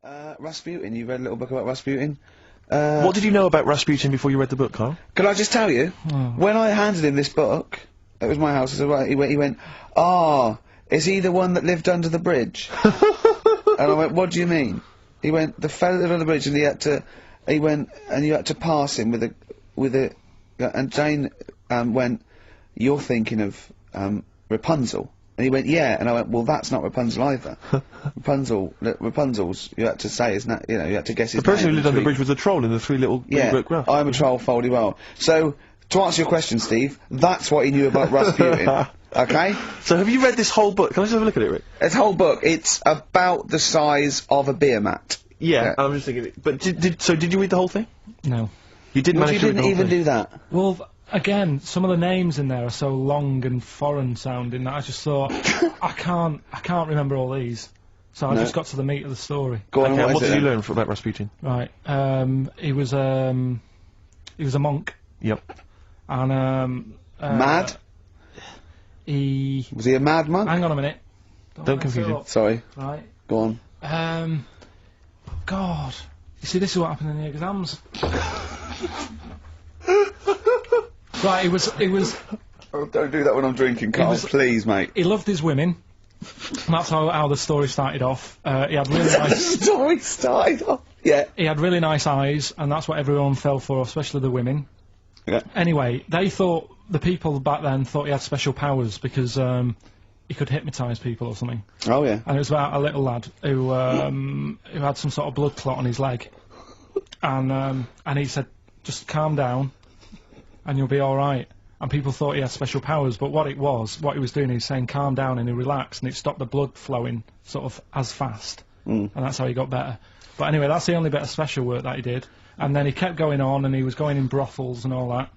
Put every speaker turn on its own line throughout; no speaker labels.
Rasputin. You read a little book about Rasputin?
What did you know about Rasputin before you read the book, Carl?
Can I just tell you? When I handed him this book, it was my house, I said, right, he went, "Ah, is he the one that lived under the bridge?" And I went, "What do you mean?" He went, "The fellow lived under the bridge and he went, and you had to pass him with a, and Jane, went, "You're thinking of, Rapunzel." And he went, "Yeah," and I went, "Well, that's not Rapunzel either." Rapunzel's, you had to say, isn't that, you know, you had to guess his
The person
name
who lived under the bridge was a troll in the three little brick grass.
I'm a troll, foldy well. So, to answer your question, Steve, that's what he knew about Rasputin. Okay?
So have you read this whole book? Can I just have a look at it, Rick?
This whole book, it's about the size of a beer mat.
Yeah, I'm just thinking, but did you read the whole thing?
No.
You didn't manage to read the whole
You didn't even
thing?
do that?
Well, again, some of the names in there are so long and foreign sounding that I just thought, I can't remember all these. So I just got to the meat of the story.
Go on,
what did you learn about Rasputin?
Right, he was a monk.
Yep.
Mad?
And,
Was he a mad monk?
hang on a minute.
Don't confuse him.
Sorry.
Right.
Go on.
God. You see, this is what happened in the exams. Right, it was...
Oh, don't do that when I'm drinking, Carl, please, mate.
He loved his women. And that's how the story started off. He had really nice...
Story started off? Yeah.
He had really nice eyes, and that's what everyone fell for, especially the women.
Yeah.
Anyway, the people back then thought he had special powers because he could hypnotise people or something.
Oh, yeah.
And it was about a little lad who had some sort of blood clot on his leg. And he said, "Just calm down, and you'll be alright." And people thought he had special powers, but what he was doing, he was saying calm down, and he relaxed, and it stopped the blood flowing sort of as fast. And that's how he got better. But anyway, that's the only bit of special work that he did. And then he kept going on, and he was going in brothels and all that.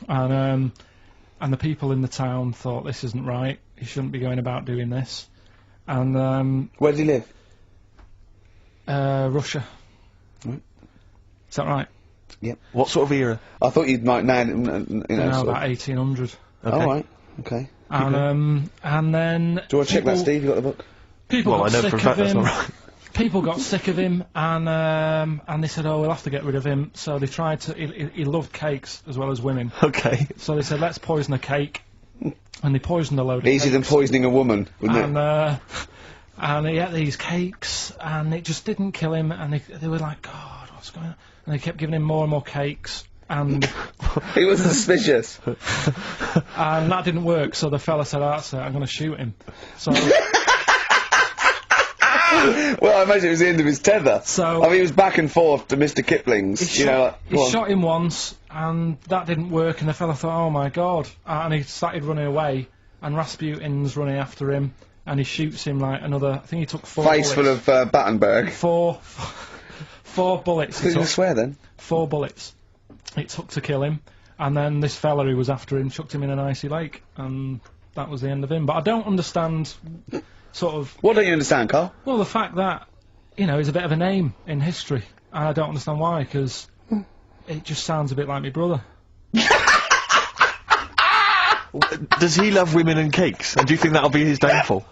And the people in the town thought, this isn't right, he shouldn't be going about doing this. And
where did he live?
Russia.
Right.
Is that right?
Yep.
What sort of era?
I thought you'd might know, you know,
No,
sort
about
of.
1800.
Okay. All right. Okay.
And then...
Do you want to check that, Steve? You got the book?
People
Well,
got
I know
sick
for a fact
of
that's
him.
not right.
People got sick of him, and they said, "Oh, we'll have to get rid of him." So they tried to. He loved cakes as well as women.
Okay.
So they said, "Let's poison a cake," and they poisoned a load of
Easier than
cakes.
poisoning a woman, wouldn't it?
And he ate these cakes, and it just didn't kill him. And they were like, "God, what's going on?" And they kept giving him more and more cakes, and
He was suspicious.
and that didn't work. So the fella said, "That's it. I'm going to shoot him." So.
Well, I imagine it was the end of his tether.
So
I mean, he was back and forth to Mr. Kipling's.
He
He
shot him once, and that didn't work, and the fella thought, "Oh my God," and he started running away, and Rasputin's running after him, and he shoots him like another, I think he took 4
face
bullets.
full of Battenberg.
Four bullets.
Who's going to swear then?
4 bullets it took to kill him, and then this fella who was after him chucked him in an icy lake, and that was the end of him. But I don't understand, sort of...
What don't you understand, Carl?
Well, the fact that, you know, he's a bit of a name in history, and I don't understand why, because it just sounds a bit like my brother.
Does he love women and cakes? And do you think that'll be his downfall?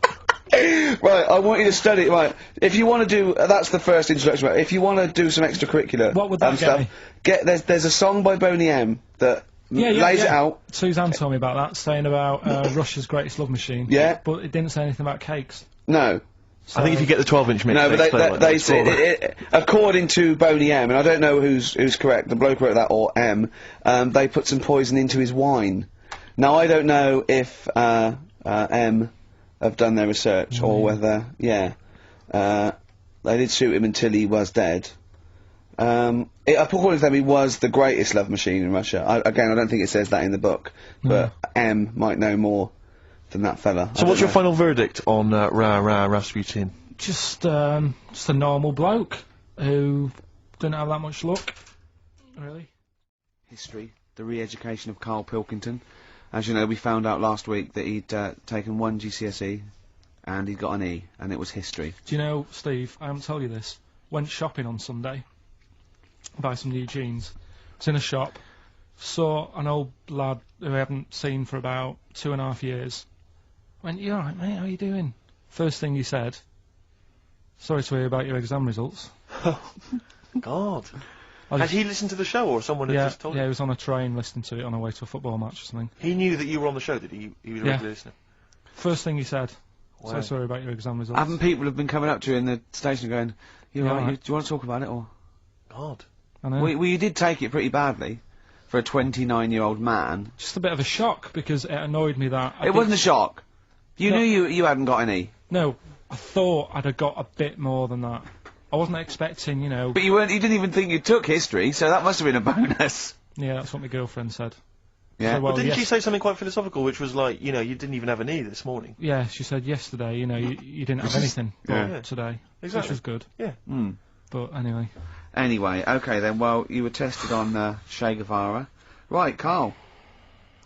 Right, I want you to study. Right, if you want to do, that's the first introduction. Right, if you want to do some extracurricular,
What would that
stuff, there's a song by Boney M that lays it out.
Suzanne told me about that, saying about Russia's greatest love machine.
Yeah.
But it didn't say anything about cakes.
No.
So
I think if you get the 12-inch mix,
No, but they say,
it.
according to Boney M, and I don't know who's correct, the bloke who wrote that or M, they put some poison into his wine. Now I don't know if M have done their research or whether, they did shoot him until he was dead. According to them, he was the greatest love machine in Russia. Again, I don't think it says that in the book, but M might know more than that fella.
So what's your final verdict on Rasputin?
Just a normal bloke who didn't have that much luck, really.
History, the re-education of Karl Pilkington. As you know, we found out last week that he'd taken 1 GCSE and he'd got an E, and it was history.
Do you know, Steve, I haven't told you this, went shopping on Sunday, buy some new jeans, was in a shop, saw an old lad who I hadn't seen for about 2.5 years, went, "You alright, mate, how you doing?" First thing he said, Sorry to hear about your exam results.
God.
I
Had
just-
he listened to the show, or someone had
yeah,
just told
yeah,
him?
he was on a train listening to it on the way to a football match or something.
He knew that you were on the show, did he? He was a
Yeah.
regular listener.
First thing he said.
Wow.
So sorry about your exam results.
Haven't people have been coming up to you in the station going, "You
Yeah,
all right?
right.
Do you want to talk about it?" Or
God.
I know.
well, you did take it pretty badly for a 29-year-old man.
Just a bit of a shock because it annoyed me that
It wasn't a shock. You
No.
knew you hadn't got any,
No, I thought I'd have got a bit more than that. I wasn't expecting, you know.
but you didn't even think you took history, so that must have been a bonus.
Yeah, that's what my girlfriend said.
Yeah.
So, well,
But didn't
yes-
she say something quite philosophical, which was like, you know, you didn't even have a knee this morning?
Yeah, she said yesterday, you know, you didn't have anything
Yeah.
but today,
Exactly.
which was good.
Yeah.
Mm.
But anyway,
Anyway, okay then. Well, you were tested on Che Guevara. Right, Carl.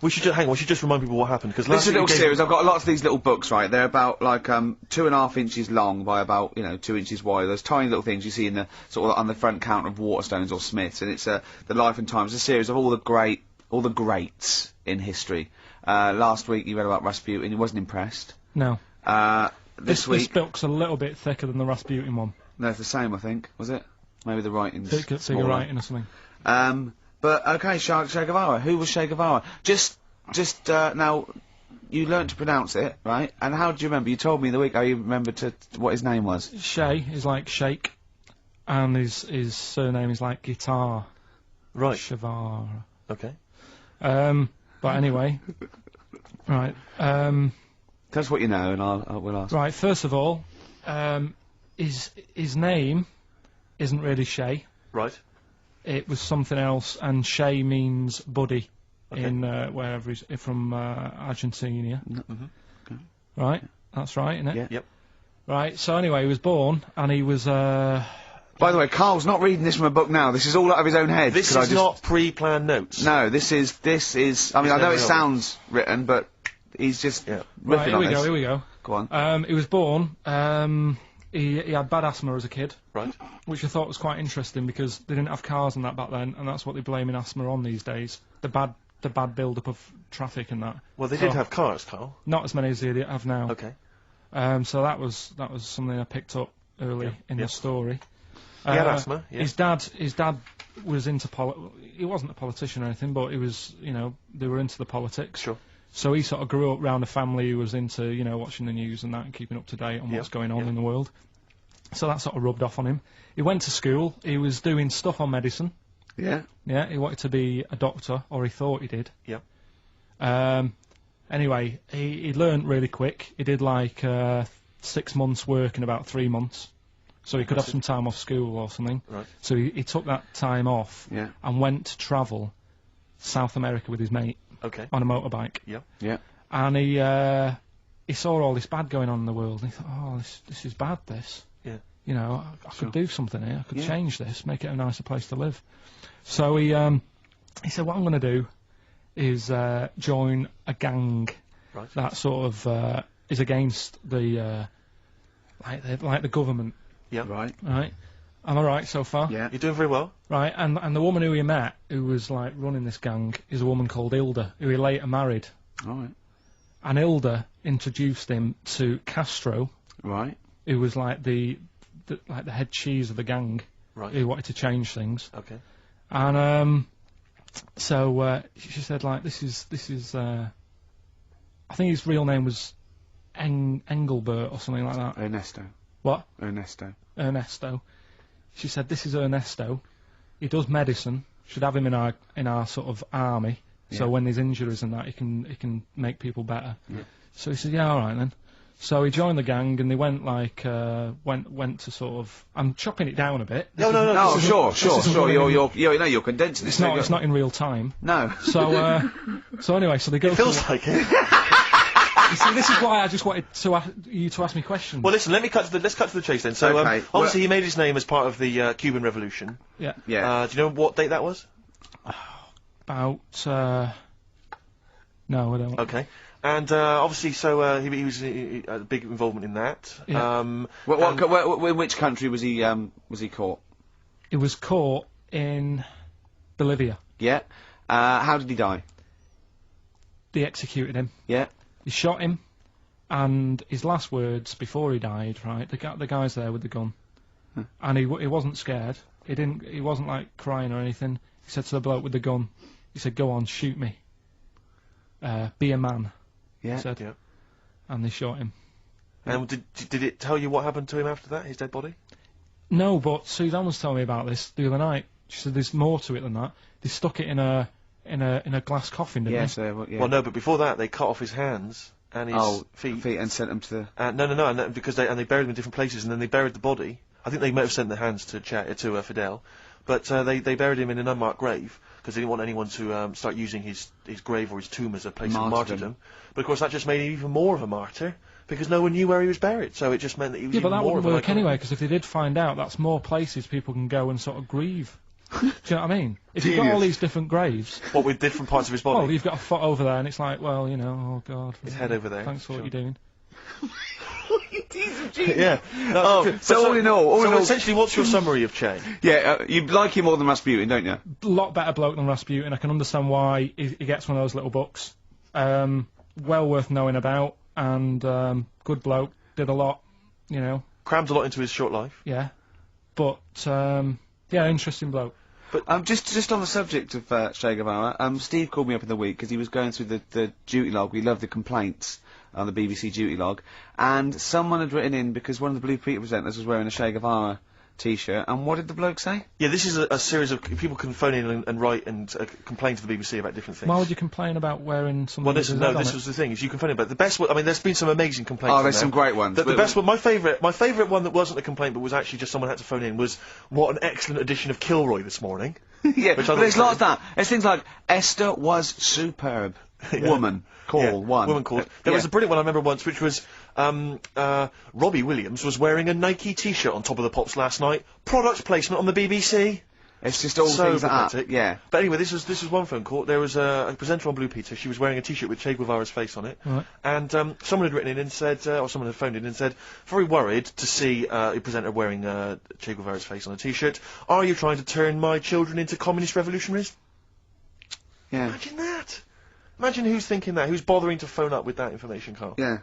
We should hang on. We should just remind people what happened, because
This
last
is a
week
little
you gave-
series. I've got lots of these little books, right? They're about like 2.5 inches long by about 2 inches wide. Those tiny little things you see in the sort of on the front counter of Waterstones or Smiths, and it's the Life and Times, a series of all the greats in history. Last week you read about Rasputin. You wasn't impressed.
no.
This
This
week,
book's a little bit thicker than the Rasputin one.
no, it's the same. I think was it? Maybe the writing's
Figure
smaller.
writing or something.
But okay, Che Guevara. Who was Che Guevara? Just now, you learnt to pronounce it, right? And how do you remember? You told me the week how you remembered what his name was.
Che is like shake, and his surname is like guitar.
Right.
Shavar.
Okay.
But anyway, right.
Tell us what you know, and we'll ask.
Right. First of all, his name isn't really Che.
Right.
It was something else, and Che means buddy
Okay.
in wherever he's from Argentina.
Mhm.
Right. That's right, isn't it?
Yeah.
Yep.
Right. So anyway, he was born, and he was.
By the way, Carl's not reading this from a book now. This is all out of his own head.
This
Could I
is
just-
not pre-planned notes.
No, this is. I mean, I know
never
it
written.
sounds written, but he's just
Yeah.
Right.
riffing
Here
on
we
this.
go. Here we go.
Go on.
He was born. He had bad asthma as a kid,
Right.
which I thought was quite interesting because they didn't have cars and that back then, and that's what they're blaming asthma on these days. The bad build-up of traffic and that.
Well, they
So-
did have cars, Carl.
Not as many as they have now.
Okay.
So that was something I picked up early in
yeah.
the story.
He had asthma. Yeah.
His dad was into he wasn't a politician or anything, but he was, they were into the politics.
Sure.
So he sort of grew up around a family who was into, watching the news and that and keeping up to date on
Yeah,
what's going on
yeah.
in the world. So that sort of rubbed off on him. He went to school. He was doing stuff on medicine.
Yeah.
Yeah, he wanted to be a doctor, or he thought he did.
Yep.
Anyway, he learned really quick. He did like 6 months work in about 3 months. So he could have some time off school or something.
Right.
So he took that time off
Yeah.
and went to travel South America with his mate
Okay.
on a motorbike.
Yep.
Yeah.
And he saw all this bad going on in the world. And he thought, oh, this is bad, this.
Yeah.
I could do something here. I could
Yeah.
change this, make it a nicer place to live. So he said, what I'm going to do is join a gang
Right.
that sort of is against the like the government,
Yep.
Right.
right? Am I right so far?
Yeah.
You're doing very well.
Right, and the woman who he met, who was like running this gang, is a woman called Hilda, who he later married.
All right.
And Hilda introduced him to Castro,
Right.
who was like the head cheese of the gang,
Right.
who wanted to change things.
Okay.
And so she said, like, this is I think his real name was Engelbert or something like that.
Ernesto.
What?
Ernesto.
She said, this is Ernesto. He does medicine. Should have him in our sort of army. So
Yeah.
when there's injuries and that, he can make people better.
Yeah.
So he said, yeah, all right then. So he joined the gang, and they went like went to sort of. I'm chopping it down a bit.
No.
No,
this is-
sure.
isn't
You're condensing
It's
it.
not. It's not in real time.
No.
So so anyway, so they go.
It feels
through-
like it.
You see, this is why I just wanted you to ask me questions.
Well, listen. Let's cut to the chase then. So,
Okay,
obviously, he made his name as part of the Cuban Revolution.
yeah.
Yeah.
Do you know what date that was?
About. No, I don't.
Okay. And obviously, so he was a big involvement in that.
Yeah.
And-
In which country was he caught?
It was caught in Bolivia.
Yeah. How did he die?
They executed him.
Yeah.
They shot him, And his last words before he died, right? The guy's there with the gun, and he wasn't scared. He wasn't like crying or anything. He said to the bloke with the gun, he said, "Go on, shoot me. Be a man."
Yeah.
He said.
Yeah.
And they shot him.
And did it tell you what happened to him after that? His dead body?
No, but Suzanne was telling me about this the other night. She said there's more to it than that. They stuck it in a glass coffin, didn't
Yeah,
they?
so, yeah.
Well, no, but before that, they cut off his hands and his feet.
and sent them to the...
No, and because they buried them in different places, and then they buried the body. I think they might have sent the hands to Fidel, but they buried him in an unmarked grave because they didn't want anyone to start using his grave or his tomb as a place of martyrdom. But of course, that just made him even more of a martyr because no one knew where he was buried. So it just meant that he was even more of a...
Yeah, but that wouldn't work anyway, because if they did find out, that's more places people can go and sort of grieve. Do you know what I mean? If you've got all these different graves...
What, with different parts of his body?
Well, you've got a foot over there, and it's like, well, you know, oh God.
His head over there.
Thanks for what you're doing.
You piece of genius.
Yeah.
Oh, so all in all...
essentially, what's your summary of Che?
Yeah, you like him more than Rasputin, don't you?
A lot better bloke than Rasputin. I can understand why he gets one of those little books. Well worth knowing about, and good bloke. Did a lot, you know.
Crammed a lot into his short life.
Yeah. But, yeah, interesting bloke.
But just on the subject of Che Guevara, Steve called me up in the week because he was going through the duty log. We love the complaints on the BBC duty log, and someone had written in because one of the Blue Peter presenters was wearing a Che Guevara T-shirt, and what did the bloke say?
Yeah, this is a series of people can phone in and write and complain to the BBC about different things.
Why would you complain about wearing something?
Well, this was the thing. Is you can phone in about the best one. I mean, there's been some amazing complaints.
Oh, there's some great ones.
The best one, my favourite one that wasn't a complaint but was actually just someone had to phone in was what an excellent edition of Kilroy this morning.
Yeah, but there's lots of that. There's things like Esther was superb.
Yeah.
Woman call one.
Woman called. There was a brilliant one I remember once, which was Robbie Williams was wearing a Nike T-shirt on Top of the Pops last night. Product placement on the BBC.
It's just all
So
things like that.
pathetic.
Yeah.
But anyway, this was one phone call. There was a presenter on Blue Peter. She was wearing a T-shirt with Che Guevara's face on it.
Right.
And someone had written in and said, or someone had phoned in and said, very worried to see a presenter wearing Che Guevara's face on a T-shirt. Are you trying to turn my children into communist revolutionaries?
Yeah.
Imagine that. Imagine who's thinking that. Who's bothering to phone up with that information, Carl?
Yeah.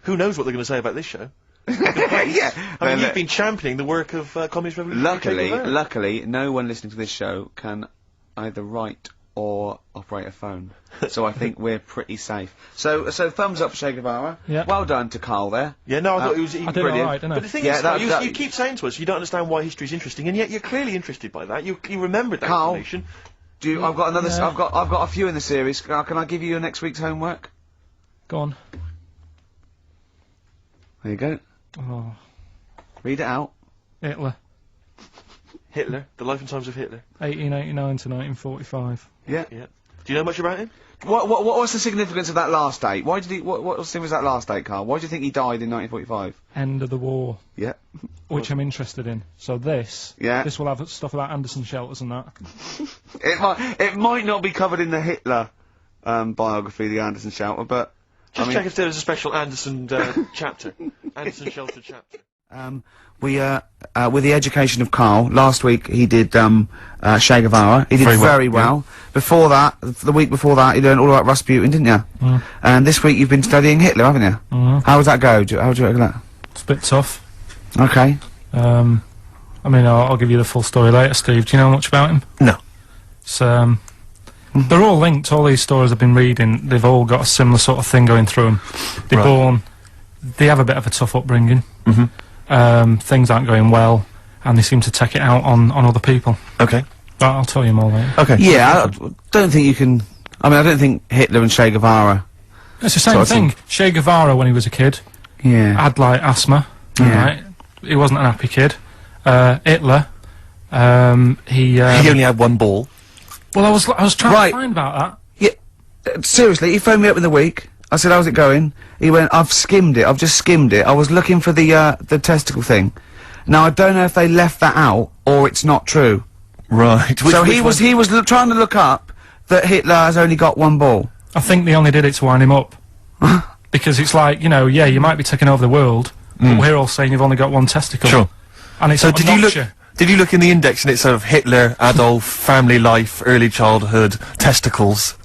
Who knows what they're going to say about this show?
Yeah.
I mean, you've been championing the work of communist revolution.
Luckily, no one listening to this show can either write or operate a phone. So I think we're pretty safe. So thumbs up for Che Guevara.
Yeah.
Well done to Carl there.
Yeah, no, I thought it was
I did
brilliant.
alright, didn't I?
But the thing
Yeah,
is, you keep saying to us you don't understand why history's interesting, and yet you're clearly interested by that. You remembered that
Carl,
information.
I've got another.
Yeah.
I've got a few in the series. Can I give you your next week's homework?
Go on.
There you go.
Oh,
Read it out.
Hitler.
Hitler, the life and times of Hitler.
1889 to 1945.
Yeah.
Yeah. Do you know much about him?
What was the significance of that last date? Why did he? What was that last date, Carl? Why do you think he died in 1945?
End of the war.
Yeah.
Which I'm interested in. So this.
Yeah.
This will have stuff about Anderson shelters and that.
It might not be covered in the Hitler biography, the Anderson Shelter, but
Just check if there's a special Anderson chapter. Anderson Shelter chapter.
With the education of Carl, last week he did Che Guevara. He did very well. Before that, the week before that, you learned all about Rasputin, didn't you?
Mm.
And this week you've been studying Hitler, haven't you?
Mm.
How does that go? How do you reckon that?
It's a bit tough.
Okay.
I mean, I'll give you the full story later, Steve. Do you know much about him?
No.
It's, they're all linked. All these stories I've been reading, they've all got a similar sort of thing going through them. They have a bit of a tough upbringing.
Mm-hmm.
Things aren't going well, and they seem to take it out on other people.
Okay.
But I'll tell you more later.
Okay.
Yeah, I don't think you can... I mean, I don't think Hitler and Che Guevara...
It's the same thing. Che Guevara, when he was a kid, had, like, asthma.
Yeah.
Right? He wasn't an happy kid. Hitler, he
only had one ball.
Well, I was trying to find about that.
Yeah, seriously, he phoned me up in the week. I said, how's it going? He went, I've just skimmed it. I was looking for the testicle thing. Now, I don't know if they left that out, or it's not true.
Right.
So he was trying to look up that Hitler has only got one ball.
I think they only did it to wind him up. Because it's like, you know, yeah, you might be taking over the world, but we're all saying you've only got one testicle.
Sure.
And it's
So
sort of
did you look in the index and it's sort of Hitler, Adolf, family life, early childhood, testicles?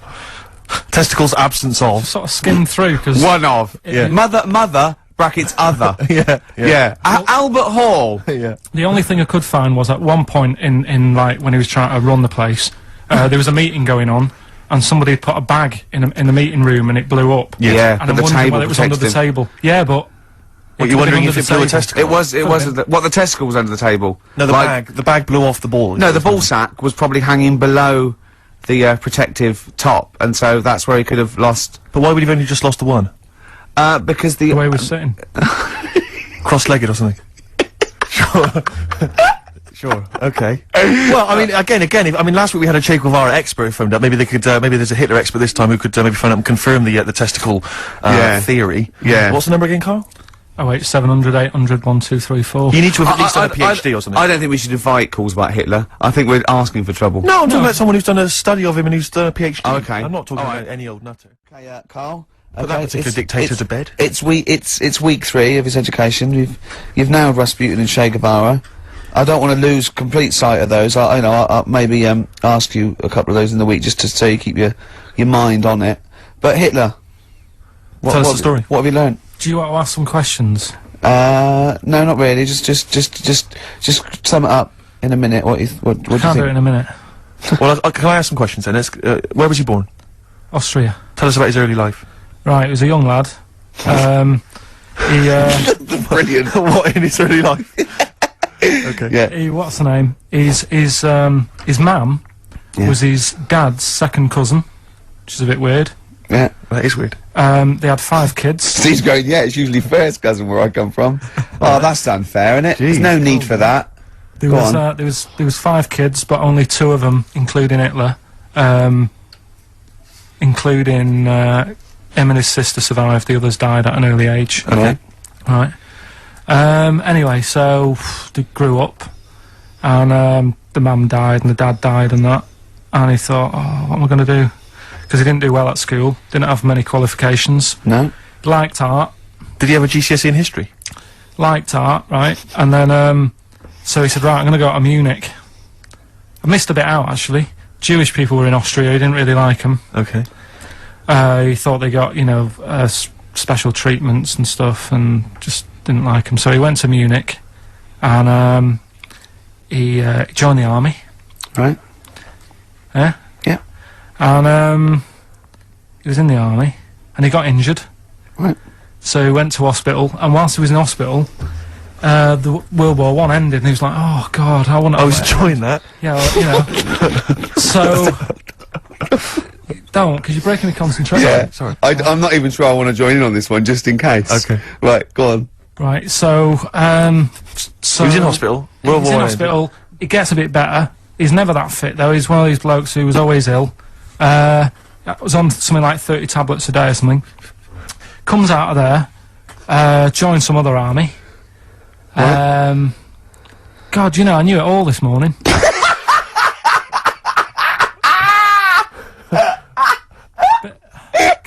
Testicles, absence of.
Sort of skimmed through, because...
One of.
Yeah.
Mother, brackets other.
Yeah.
Albert Hall.
Yeah.
The only thing I could find was at one point in like, when he was trying to run the place, there was a meeting going on, and somebody had put a bag in the meeting room, and it blew up.
Yeah,
And
but
I'm
the
wondering
table
whether it was under the
protected him.
table. Yeah, but...
What,
it
you're
could've been
wondering
under
if
the
it blew a
table.
testicle?
It wasn't. What, the testicle was under the table?
No, the
Like-
bag blew off the ball.
No, the ball sack was probably hanging below the protective top, and so that's where he could have lost.
But why would he have only just lost the one?
Because
The way he was sitting.
Cross-legged or something? Sure. Sure, okay. Well, I mean, again, I mean, last week we had a Che Guevara expert who phoned up. Maybe they could, maybe there's a Hitler expert this time who could maybe phone up and confirm the testicle theory.
Yeah.
What's the number again, Carl?
Oh, 700, 800, 1234.
You need to have at least done a PhD or something.
I don't think we should invite calls about Hitler. I think we're asking for trouble.
No, I'm talking about someone who's done a study of him and who's done a PhD.
Oh, okay.
I'm not talking
All right.
about any old nutter.
Okay, Carl.
Put that particular dictator to bed.
It's week 3 of his education. You've nailed Rasputin and Che Guevara. I don't want to lose complete sight of those. I'll maybe ask you a couple of those in the week just to so you keep your mind on it. But Hitler.
Tell us the story.
What have you learned?
Do you want to ask some questions?
No, not really. Just sum it up in a minute. What do you
Can't do it
think?
in a minute.
Well, can I ask some questions then? Where was he born?
Austria.
Tell us about his early life.
Right, he was a young lad. He,
Brilliant.
What in his early life? Okay.
Yeah.
what's the name? His mum was his dad's second cousin, which is a bit weird.
Yeah.
That is weird.
They had 5 kids.
Steve's going, yeah, it's usually first cousin where I come from. Oh, that's unfair, isn't it? There's
Jeez.
no need for that.
There
Go
was
on.
there was 5 kids, but only 2 of them, including Hitler, including him and his sister survived. The others died at an early age.
Okay.
Right. Anyway, so they grew up, and the mum died and the dad died and that, and he thought, oh, what am I going to do? Because he didn't do well at school, didn't have many qualifications.
No?
Liked art.
Did he have a GCSE in history?
Liked art, right? And then, so he said, right, I'm going to go to Munich. I missed a bit out, actually. Jewish people were in Austria, he didn't really like them.
Okay.
He thought they got, you know, special treatments and stuff, and just didn't like them. So he went to Munich, and he joined the army.
Right.
Yeah?
Yeah.
And he was in the army, and he got injured.
Right.
So he went to hospital, and whilst he was in hospital, the World War One ended, and he was like, "Oh God, I want to."
I was enjoying that.
Yeah, well, you know. So don't, because you're breaking my concentration.
Yeah.
Sorry.
I'm not even sure I want to join in on this one, just in case.
Okay.
Right, go on.
Right. So so
He was in hospital.
He was in hospital. He gets a bit better. He's never that fit though. He's one of these blokes who was always ill. Was on something like 30 tablets a day or something. Comes out of there, joins some other army.
Right.
God, you know, I knew it all this morning.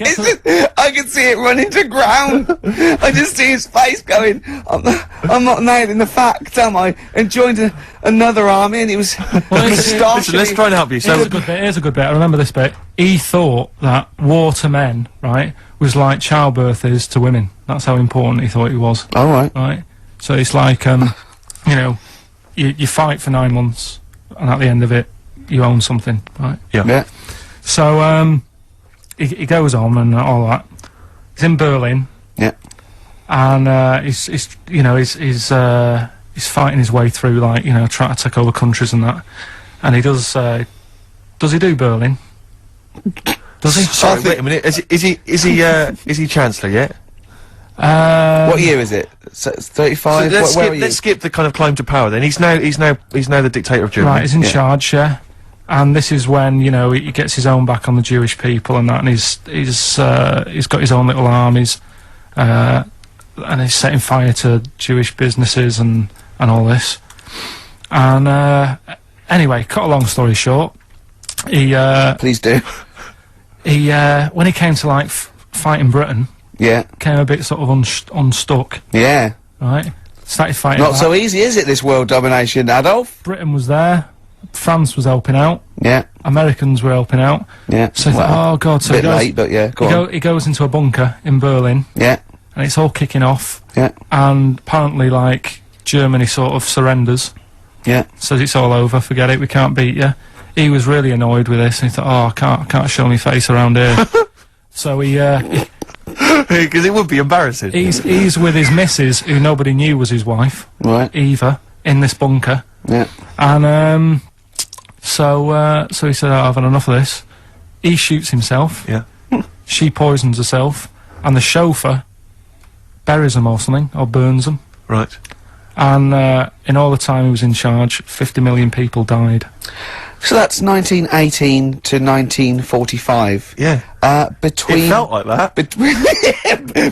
I can see it running to ground. I just see his face going, I'm not nailing the fact, am I? And joined another army, and he was
Listen, let's try and help you. So,
Here's a good bit. I remember this bit. He thought that war to men, right, was like childbirth is to women. That's how important he thought it was.
All right.
Right. So it's like, you know, you fight for 9 months, and at the end of it, you own something, right?
Yeah.
So he goes on and all that. He's in Berlin.
Yeah.
And he's fighting his way through, like, you know, trying to take over countries and that. And he does he do Berlin? Does he?
sorry, wait a minute. Is he Chancellor yet?
What year is it? 35?
Let's skip the kind of climb to power then. He's now the dictator of Germany.
Right, he's in charge, yeah. And this is when, you know, he gets his own back on the Jewish people and that, and he's got his own little armies, and he's setting fire to Jewish businesses and all this. And anyway, cut a long story short, he
Please do.
when he came to like fighting Britain,
Yeah.
came a bit sort of unstuck,
Yeah.
right? Started fighting.
Not
back.
so easy, is it, this world domination, Adolf?
Britain was there, France was helping out.
Yeah.
Americans were helping out.
Yeah.
So he thought, oh God, so
bit late, but yeah,
he goes into a bunker in Berlin.
Yeah.
And it's all kicking off.
Yeah.
And apparently, like, Germany sort of surrenders.
Yeah.
Says it's all over, forget it, we can't beat you. He was really annoyed with this, and he thought, oh, I can't show my face around here. So he
because it would be embarrassing.
he's with his missus, who nobody knew was his wife,
Right.
Eva, in this bunker.
Yeah.
And, so he said, I've had enough of this. He shoots himself.
Yeah.
She poisons herself. And the chauffeur buries them or something, or burns them.
Right.
And in all the time he was in charge, 50 million people died.
So that's 1918 to 1945.
Yeah.
Between
It felt like that.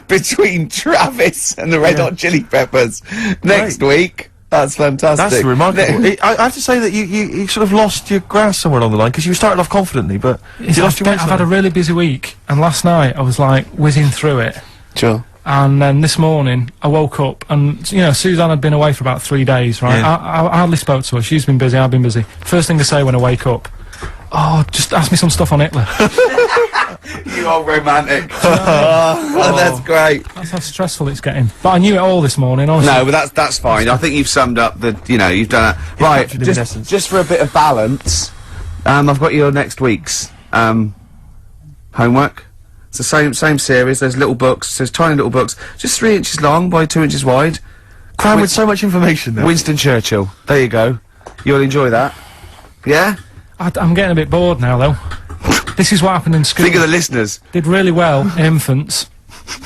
between Travis and the Red Hot Chili Peppers. Next week. That's fantastic.
That's remarkable. I have to say that you sort of lost your grasp somewhere along the line, because you started off confidently, but you lost your way.
I've had a really busy week, and last night I was like whizzing through it.
Sure.
And then this morning I woke up, and you know, Suzanne had been away for about 3 days, right?
Yeah.
I hardly spoke to her. She's been busy, I've been busy. First thing I say when I wake up, oh, just ask me some stuff on Hitler.
You are romantic. Oh, that's great.
That's how stressful it's getting. But I knew it all this morning, honestly.
No, but that's fine. I think you've summed up the, you know, you've done that. Right,
captured it in essence.
just for a bit of balance, I've got your next week's, homework. It's the same series, there's little books, there's tiny little books, just 3 inches long by 2 inches wide.
Crammed with so much information there.
Winston Churchill. There you go. You'll enjoy that. Yeah?
I'm getting a bit bored now, though. This is what happened in school.
Think of the listeners.
Did really well in infants.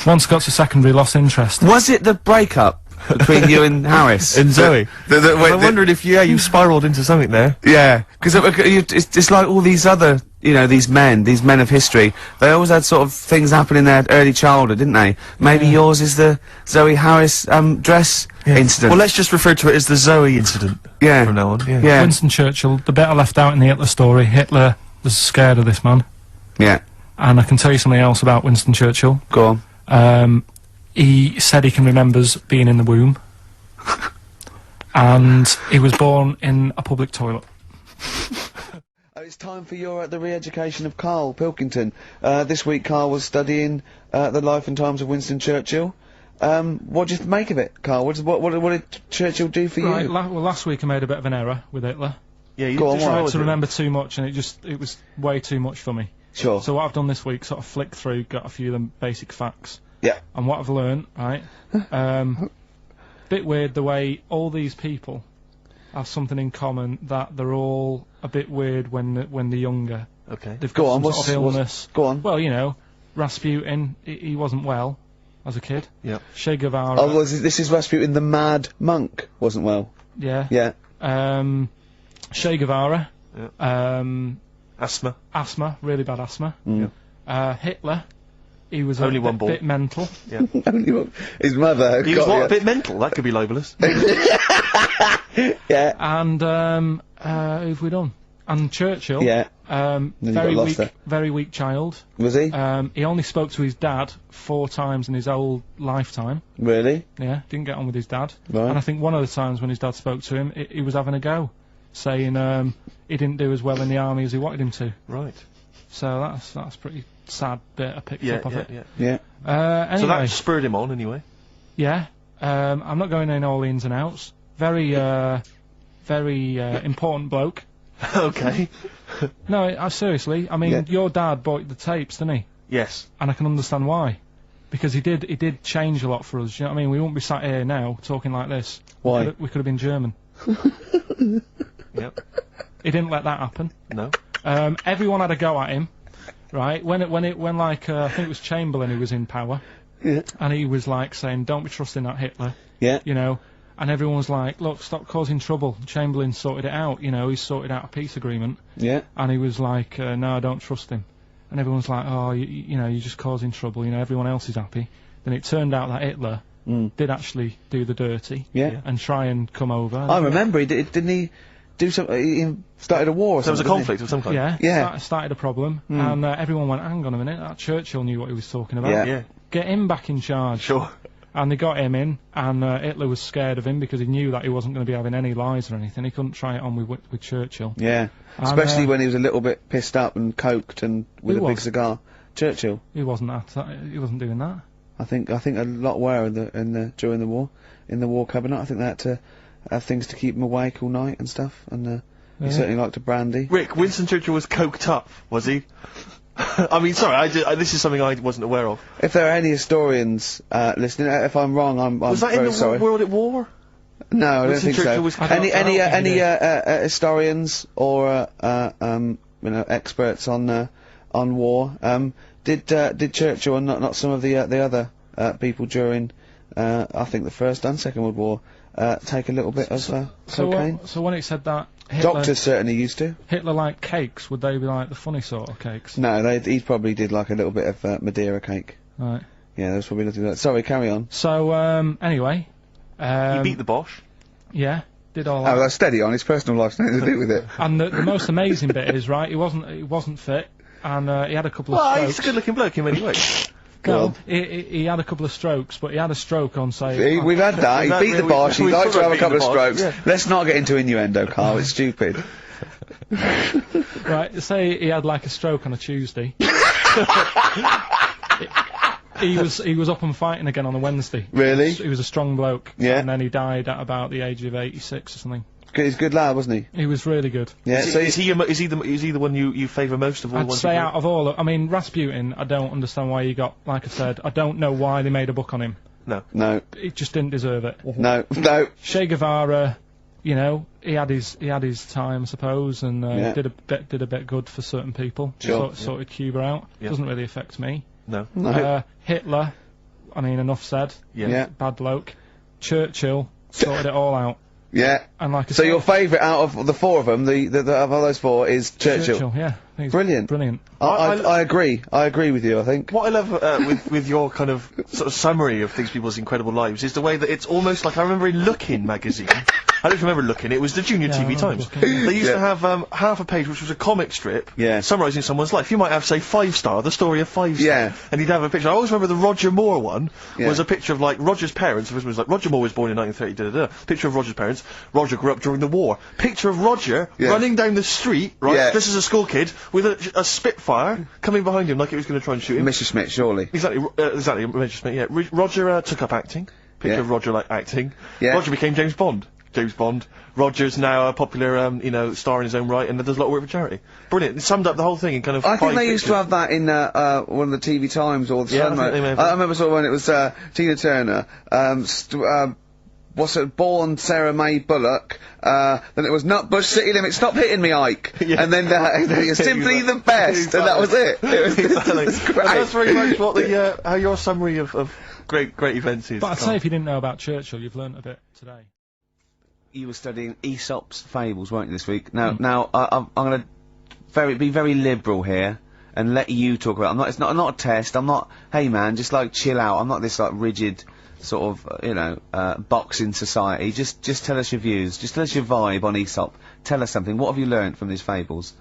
Once got to secondary, lost interest.
Was it the breakup between you and Harris?
And Zoe.
I'm
I wondered if you spiralled into something there.
Yeah, because it's like all these other, you know, these men of history, they always had sort of things happen in their early childhood, didn't they? Maybe yours is the Zoe Harris, dress incident.
Well, let's just refer to it as the Zoe incident.
Yeah.
From now on. Yeah.
Yeah.
Winston Churchill, the bit I left out in the Hitler story, Hitler was scared of this man.
Yeah.
And I can tell you something else about Winston Churchill.
Go on.
He said he can remember being in the womb. And he was born in a public toilet.
It's time for your the re-education of Karl Pilkington. This week Karl was studying the life and times of Winston Churchill. What do you make of it, Karl? What did Churchill do for
Right,
you?
well, last week I made a bit of an error with Hitler.
Yeah, you
Go on,
just
why?
I
roll
tried to
with it.
remember too much, and it was way too much for me.
Sure.
So what I've done this week, sort of flicked through, got a few of them basic facts.
Yeah.
And what I've learned, right, bit weird the way all these people have something in common, that they're all a bit weird when they're younger.
Okay.
They've
Go
got
on,
some sort of illness.
Go on.
Well, you know, Rasputin, he wasn't well as a kid.
Yep.
Che Guevara.
Oh, this is Rasputin, the mad monk, wasn't well.
Yeah.
Yeah.
Che Guevara.
Asthma.
Asthma, really bad asthma.
Mm.
Hitler, he was
Only
a
one ball.
bit mental.
Only one. His mother.
He was
got
a bit mental. That could be libelous.
Yeah.
And who've we done? And Churchill.
Yeah. you got lost there.
Very weak child.
Was he?
He only spoke to his dad 4 times in his whole lifetime.
Really?
Yeah, didn't get on with his dad.
Right.
And I think one of the times when his dad spoke to him, he was having a go, saying he didn't do as well in the army as he wanted him to.
Right.
So that's pretty sad bit I picked
Yeah,
up of it.
yeah.
Yeah.
Anyway,
So that spurred him on, anyway.
yeah. I'm not going in all the ins and outs. Very important bloke.
Okay.
No, seriously. I mean,
Yeah.
your dad bought the tapes, didn't he?
Yes.
And I can understand why. Because he did change a lot for us. You know what I mean? We wouldn't be sat here now talking like this.
Why?
We could have been German.
Yep.
He didn't let that happen.
No.
Everyone had a go at him, right? When like I think it was Chamberlain who was in power,
Yeah.
and he was like saying, "Don't be trusting that Hitler,"
Yeah.
you know. And everyone was like, "Look, stop causing trouble." Chamberlain sorted it out, you know. He sorted out a peace agreement,
Yeah.
and he was like, "No, I don't trust him." And everyone's like, "Oh, you know, you're just causing trouble." You know, everyone else is happy. Then it turned out that Hitler did actually do the dirty,
Yeah.
and try and come over.
I remember didn't he do something? He started a war or
So there was a
something.
conflict of some kind.
Yeah,
Yeah.
started a problem, and everyone went, "Hang on a minute, that Churchill knew what he was talking about.
Yeah.
Yeah.
Get him back in charge."
Sure.
And they got him in, and Hitler was scared of him because he knew that he wasn't going to be having any lies or anything. He couldn't try it on with Churchill.
Yeah,
And,
especially when he was a little bit pissed up and coked and with a
Who
big
was?
cigar. Churchill.
He wasn't he wasn't doing that.
I think a lot were during the war, in the war cabinet. I think they had to have things to keep him awake all night and stuff, and he certainly liked a brandy.
Rick, Winston Churchill was coked up, was he? I mean, sorry, this is something I wasn't aware of.
If there are any historians listening, if I'm wrong, I'm
Was that in
very
the
sorry.
World at War?
No, I don't
Winston
think
Churchill
so.
was-
Any historians or experts on war? Did Churchill and not some of the other people during I think the First and Second World War take a little bit of cocaine?
So when it said that Hitler,
Doctors certainly used to.
Hitler liked cakes, would they be like the funny sort of cakes?
No, he probably did like a little bit of Madeira cake.
Right.
Yeah, there's probably nothing like that. Sorry, carry on.
So anyway,
He beat the Bosch.
yeah, did all
Oh,
that.
that's steady on. His personal life's nothing to do with it.
And the most amazing bit is, right, he wasn't fit, and he had a couple of
Well,
strokes.
he's a good-looking bloke in many ways.
Go
No,
on.
he had a couple of strokes, but he had a stroke on, say...
We've had that. He
We've
beat
had-
the Bosch. He
we've
liked to
sort
have
of
a couple of
beaten the Bosch,
strokes.
yeah.
Let's not get into innuendo, Carl. It's stupid.
Right, say he had like a stroke on a Tuesday. He was up and fighting again on a Wednesday.
Really?
He was a strong bloke.
Yeah.
And then he died at about the age of 86 or something.
He's a good lad, wasn't he?
He was really good.
Yeah.
Is
So
he the one you favour most of all the
I'd
ones
say
you
out of all, I mean, Rasputin, I don't understand why he got, like I said, I don't know why they made a book on him.
no,
He just didn't deserve it.
no.
Che Guevara, you know, he had his time, I suppose, and
Yeah.
did a bit good for certain people.
Sure.
Sorted Cuba out.
Yeah.
Doesn't really affect me.
No.
No.
Hitler, I mean, enough said.
Yeah.
Yeah.
Bad bloke. Churchill sorted it all out.
Yeah.
And like I
So
said,
your favourite out of the four of them, the of all those four, is Churchill.
yeah, I think he's
Brilliant.
brilliant.
I agree. I agree with you. I think.
What I love with your kind of sort of summary of these people's incredible lives is the way that it's almost like I remember in Lookin' magazine. I don't remember Lookin', it was the Junior
Yeah, I
TV
remember
Times.
Lookin'.
They used
Yeah.
to have half a page which was a comic strip
Yeah.
summarising someone's life. You might have, say, 5 Star, the story of 5 Star.
Yeah.
And he'd have a picture. I always remember the Roger Moore one
Yeah.
was a picture of, like, Roger's parents. It was like, Roger Moore was born in 1930, da-da-da. Picture of Roger's parents. Roger grew up during the war. Picture of Roger
Yeah.
running down the street, right,
Yeah.
just as a school kid, with a Spitfire coming behind him like it was going to try and shoot him.
Mr. Smith, surely.
Exactly, Roger Smith, yeah. Roger took up acting. Picture
Yeah.
of Roger, like, acting.
Yeah.
Roger became James Bond. Roger's now a popular, star in his own right, and does a lot of work for charity. Brilliant. It summed up the whole thing in kind of
I think
5
they used to
pictures.
have that in one of the TV Times or the
Yeah, I
Sun.
think they may have
I remember sort of when it was Tina Turner. What's it? Born Sarah May Bullock. Then it was Nutbush City Limits. Stop hitting me, Ike.
Yeah.
And then you're simply the best, and that was it. It was,
Exactly.
it was
And
great.
that's very much what the, how your summary of great events is.
But I'd
Carl.
say if you didn't know about Churchill, you've learnt a bit today.
You were studying Aesop's fables, weren't you, this week? Now, I'm going to be very liberal here and let you talk about it. It's not a test. I'm not, hey man, just like chill out. I'm not this like rigid sort of, box in society. Just tell us your views. Just tell us your vibe on Aesop. Tell us something. What have you learnt from these fables?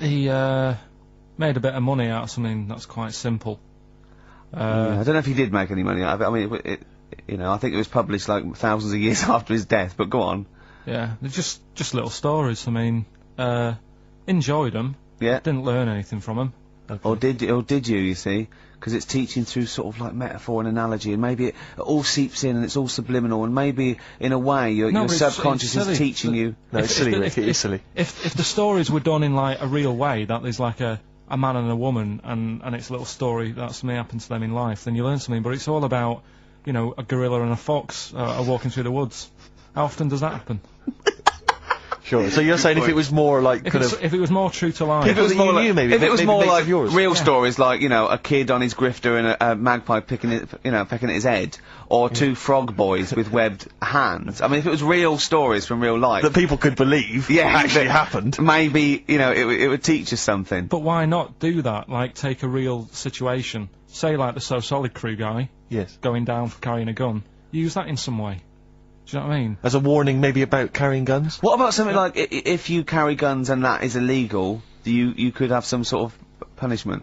He made a bit of money out of something that's quite simple.
Yeah, I don't know if he did make any money out of it. I mean, I think it was published like thousands of years after his death, but go on.
Yeah, they're just little stories. I mean, enjoyed them.
Yeah.
Didn't learn anything from them.
Or did you, you see? Because it's teaching through sort of like metaphor and analogy, and maybe it all seeps in and it's all subliminal, and maybe in a way your
but it's
subconscious
silly.
is teaching you.
No, it's silly, Rick, it is silly.
If the stories were done in like a real way, that there's like a man and a woman, and it's a little story that something happened to them in life, then you learn something. But it's all about, a gorilla and a fox are walking through the woods. How often does that happen?
Sure. So you're saying if it was more like
If,
kind
it's,
of...
if it was more true to life,
If it was more like, maybe,
if it was
maybe
more
make
like
of yours.
real stories, like a kid on his grifter and a magpie pecking at his head, or two frog boys with webbed hands. I mean, if it was real stories from real life,
that people could believe actually happened.
maybe it would teach us something.
but why not do that? Like, take a real situation, say like the So Solid Crew guy
Yes.
going down for carrying a gun. Use that in some way. Do you know what I mean?
As a warning, maybe about carrying guns.
What about something like if you carry guns and that is illegal, you could have some sort of punishment?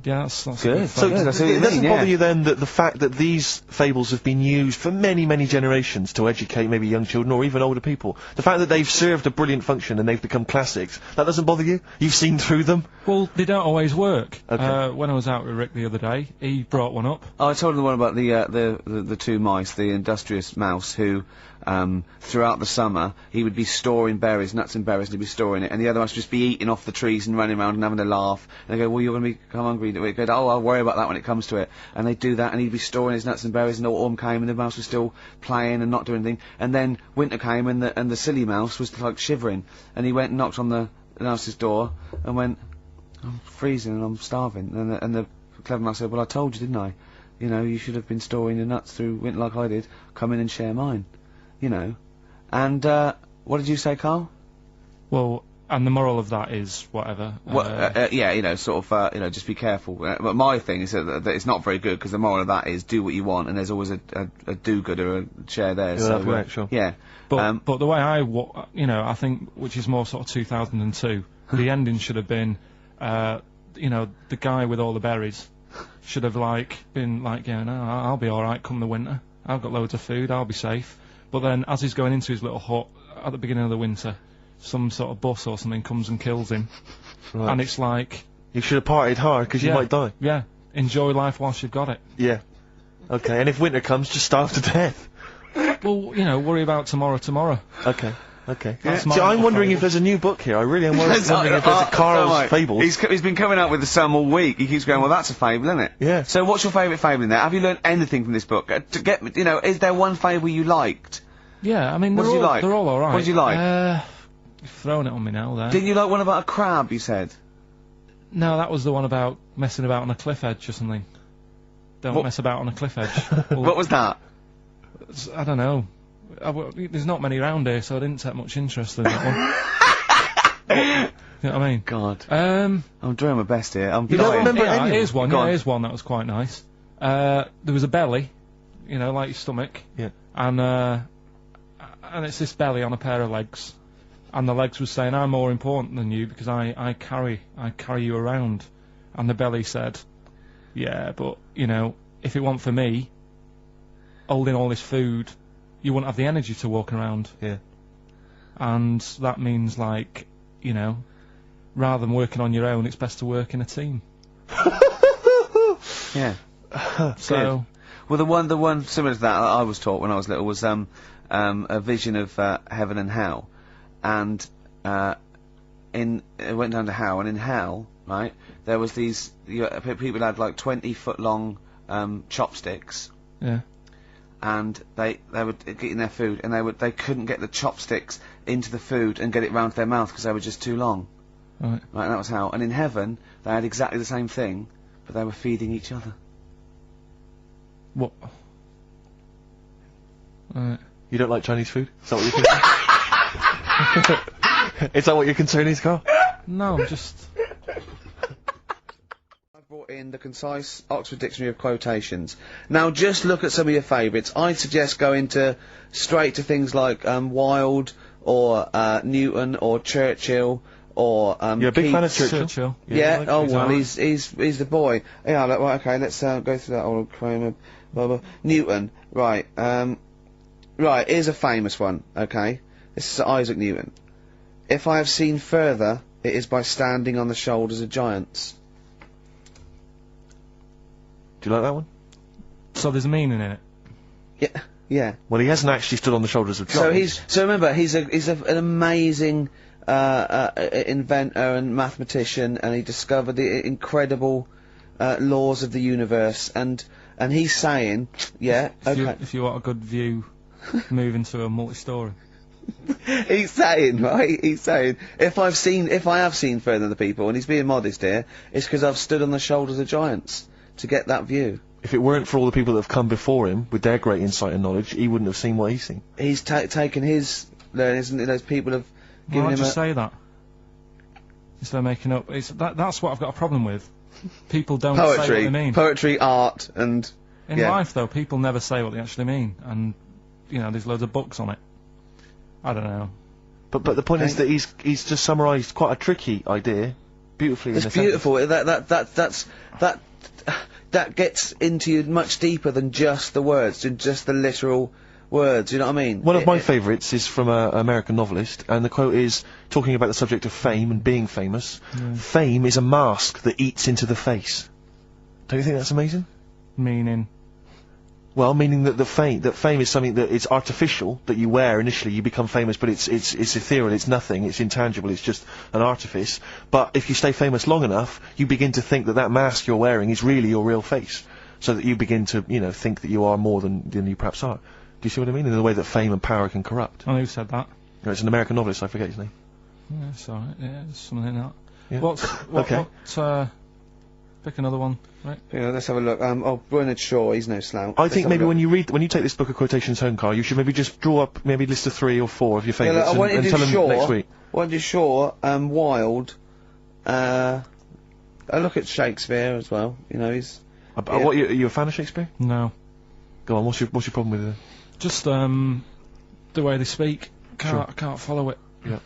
Yeah, that's a
Good.
good
So
phrase.
that's what you
it doesn't
mean,
bother
yeah.
you then that the fact that these fables have been used for many, many generations to educate maybe young children or even older people, the fact that they've served a brilliant function and they've become classics, that doesn't bother you? You've seen through them?
Well, they don't always work.
Okay.
When I was out with Rick the other day, he brought one up.
Oh, I told him the one about the two mice, the industrious mouse who, throughout the summer, he would be storing berries, nuts and berries, and he'd be storing it, and the other mice would just be eating off the trees and running around and having a laugh. And they go, well, you're going to become hungry. They go, oh, I'll worry about that when it comes to it. And they'd do that, and he'd be storing his nuts and berries, and autumn came, and the mouse was still playing and not doing anything. And then winter came, and the silly mouse was, like, shivering. And he went and knocked on the mouse's door, and went, I'm freezing and I'm starving. And the clever mouse said, well, I told you, didn't I? You know, you should have been storing your nuts through winter like I did. Come in and share mine. You know. And, what did you say, Carl?
Well, and the moral of that is whatever.
Yeah, you know, sort of, you know, just be careful. But my thing is that it's not very good, because the moral of that is do what you want, and there's always a do-gooder, a share there.
Yeah,
So,
right, sure.
Yeah.
But the way I think, which is more sort of 2002, the ending should have been, you know, the guy with all the berries should have, like, been like, yeah, no, I'll be alright come the winter. I've got loads of food, I'll be safe. But then, as he's going into his little hut at the beginning of the winter, some sort of bus or something comes and kills him.
Right.
And it's like...
You should have partied hard, because you
Yeah.
might die.
Yeah, enjoy life whilst you've got it.
Yeah. Okay, and if winter comes, just starve to death.
Well, you know, worry about tomorrow.
Okay. Okay.
That's
See,
my
I'm wondering
fable.
if there's a new book here. I really am wondering if there's a Karl's Fables.
He's been coming up with some all week. He keeps going, well, that's a fable, isn't it?
Yeah.
So what's your favourite fable in there? Have you learned anything from this book? To get, you know, is there one fable you liked?
Yeah, I mean,
What did you like?
they're all alright.
What did you like?
You've thrown it on me now, there.
Didn't you like one about a crab, you said?
No, that was the one about messing about on a cliff edge or something. Don't
What-
mess about on a cliff edge.
What was that?
I don't know. There's not many around here, so I didn't take much interest in that one. You know what I mean?
God.
Um,
I'm doing my best here. I'm
You don't
dying.
remember
yeah,
any of them?
here's one.
Go
Yeah,
on.
here's one that was quite nice. There was a belly, you know, like your stomach.
Yeah.
And it's this belly on a pair of legs, and the legs was saying, "I'm more important than you because I carry you around," and the belly said, "Yeah, but you know, if it weren't for me holding all this food, you wouldn't have the energy to walk around."
Yeah.
And that means, like, you know, rather than working on your own, it's best to work in a team.
Yeah.
So,
Well, the one similar to that I was taught when I was little was a vision of heaven and hell, and it went down to hell, and in hell, right, there was these people had like 20-foot long chopsticks,
yeah.
and they were getting their food, and they couldn't get the chopsticks into the food and get it round their mouth because they were just too long.
Right.
Right, and that was hell. And in heaven, they had exactly the same thing, but they were feeding each other.
What? Right.
You don't like Chinese food? Is that what you're concerned? Is that what your concern is, Carl?
No, I'm just...
I've brought in the concise Oxford Dictionary of Quotations. Now, just look at some of your favourites. I'd suggest going straight to things like Wilde, or Newton, or Churchill, or
You're a big fan of
Keats.
Churchill?
Yeah,
like
oh
Keats.
well, he's the boy. Yeah, well, okay, let's go through that old Kramer, blah, blah. Newton, right, right, here's a famous one, okay? This is Isaac Newton. If I have seen further, it is by standing on the shoulders of giants.
Do you like that one?
So there's a meaning in it.
Yeah, yeah.
Well, he hasn't actually stood on the shoulders of giants.
So remember, he's an amazing inventor and mathematician, and he discovered the incredible laws of the universe, and he's saying, yeah, okay.
If you want a good view, move into a multi-story.
He's saying, right? He's saying, if I have seen further than the people, and he's being modest here, it's because I've stood on the shoulders of giants to get that view.
If it weren't for all the people that have come before him, with their great insight and knowledge, he wouldn't have seen what he's seen.
He's taken his learnings, and those people have given
Why
him
just say that? Instead of making up... That's what I've got a problem with. People don't say what they mean.
poetry, art, and
In
yeah.
life, though, people never say what they actually mean, and, you know, there's loads of books on it. I don't know.
But the point is that he's just summarised quite a tricky idea beautifully.
It's beautiful. That gets into you much deeper than just the words, just the literal words. You know what I mean?
One of my favourites is from an American novelist, and the quote is talking about the subject of fame and being famous. Fame is a mask that eats into the face. Don't you think that's amazing?
Meaning?
Well, meaning that fame is something that is artificial, that you wear initially, you become famous, but it's ethereal, it's nothing, it's intangible, it's just an artifice. But if you stay famous long enough, you begin to think that that mask you're wearing is really your real face. So that you begin to, you know, think that you are more than you perhaps are. Do you see what I mean? In the way that fame and power can corrupt.
Oh, who said that?
No, it's an American novelist, I forget his name.
Yeah, sorry, yeah, something like that.
Yeah.
Okay. Pick another one, right?
Yeah, let's have a look. Bernard Shaw, he's no slouch.
I think maybe when you take this book of quotations home, Carl, you should maybe just draw up maybe a list of 3 or 4 of your favourites and tell them next week.
I want to do Shaw, Wilde, I look at Shakespeare as well, you know, he's...
What, are you a fan of Shakespeare?
No.
Go on, what's your problem with it?
Just, the way they speak. I can't follow it.
Yeah.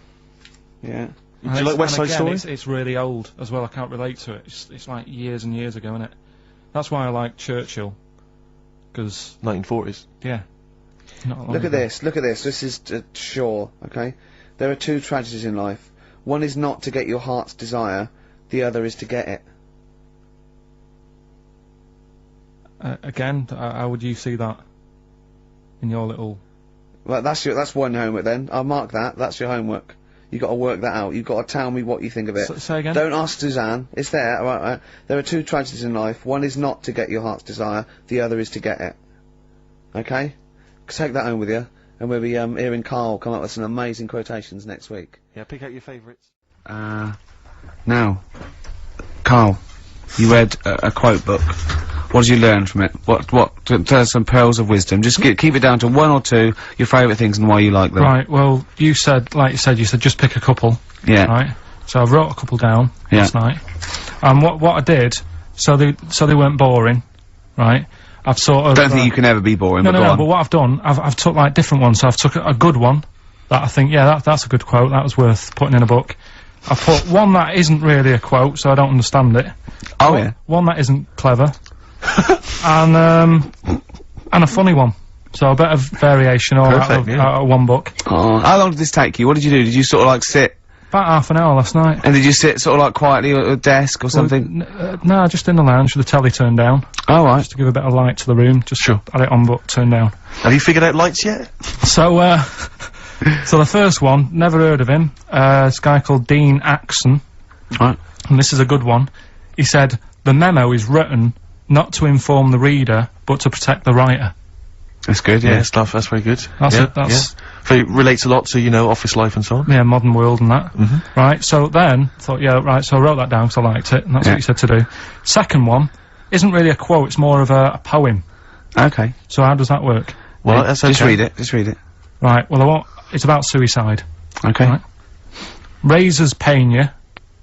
Yeah. Do you like West Side Story?
It's really old as well. I can't relate to it. It's like years and years ago, isn't it? That's why I like Churchill. Because
1940s.
Yeah.
Look at this. Look at this. This is Shaw. Okay. There are 2 tragedies in life. One is not to get your heart's desire. The other is to get it.
Again, how would you see that in your little?
Well, that's one homework then. I'll mark that. That's your homework. You've got to work that out. You've got to tell me what you think of it.
Say again?
Don't ask Suzanne. It's there. Right. There are 2 tragedies in life. One is not to get your heart's desire. The other is to get it. Okay? Take that home with you. And we'll be hearing Carl come up with some amazing quotations next week.
Yeah, pick out your favourites.
Now, Carl, you read a quote book. What did you learn from it? Tell us some pearls of wisdom. Just keep it down to 1 or 2, your favourite things and why you like them.
Right, well, you said just pick a couple.
Yeah.
Right? So I wrote a couple down last night. And what I did, so they weren't boring, right? I've sort of...
Don't think you can ever be boring,
No,
but go on.
but what I've done, I've took like different ones. So I've took a good one, that I think, yeah, that's a good quote, that was worth putting in a book. I put one that isn't really a quote, so I don't understand it.
Oh, yeah.
One that isn't clever. and a funny one. So a bit of variation all out of one book.
Oh, how long did this take you? What did you do? Did you sort of like sit?
About half an hour last night.
And did you sit sort of like quietly at a desk or something?
No, just in the lounge with the telly turned down.
Oh, right.
Just to give a bit of light to the room. Just had it on but turned down.
Have you figured out lights yet?
So, so the first one, never heard of him. This guy called Dean Axon.
Right.
And this is a good one. He said, the memo is written not to inform the reader, but to protect the writer.
That's good, yeah.
Stuff, that's very good.
That's
relates a lot to, you know, office life and so on.
Yeah, modern world and that. Right, so then, thought, yeah, right, so I wrote that down because I liked it, and that's what he said to do. Second one, isn't really a quote, it's more of a poem.
Okay.
So how does that work?
Well, that's okay.
Just read it.
Right, well, it's about suicide.
Okay.
Right? Razors pain you,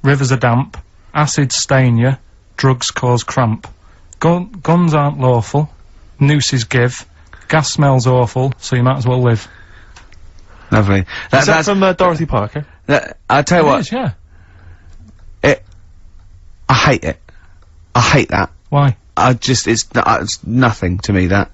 rivers are damp, acids stain you, drugs cause cramp. Guns aren't lawful, nooses give, gas smells awful, so you might as well live.
Lovely.
That's from Dorothy Parker.
I tell you what.
It is, yeah.
I hate it. I hate that.
Why?
It's nothing to me, that.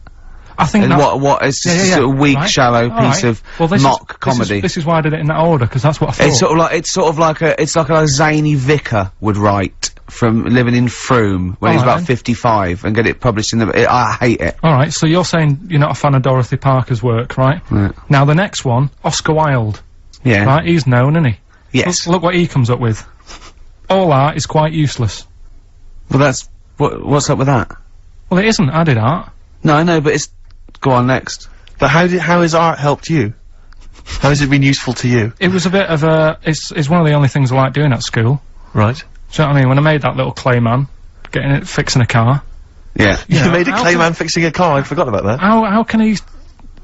I think
and it's just a sort of weak, shallow piece of mock comedy.
This is why I did it in that order, because that's what I thought.
It's sort of like a zany vicar would write from living in Frome when he's about 55 and get it published in the... I hate it.
Alright, so you're saying you're not a fan of Dorothy Parker's work, right?
Right.
Now the next one, Oscar Wilde.
Yeah.
Right, he's known, isn't he?
Yes.
Look what he comes up with. All art is quite useless.
Well, that's... What's up with that?
Well, it isn't. I did art.
No, I know, but it's... Go on, next.
But how has art helped you? How has it been useful to you?
It was a bit of a... It's one of the only things I like doing at school.
Right.
Do you know what I mean? When I made that little clay man, fixing a car.
Yeah.
You made a clay man fixing a car, I forgot about that.
How can he...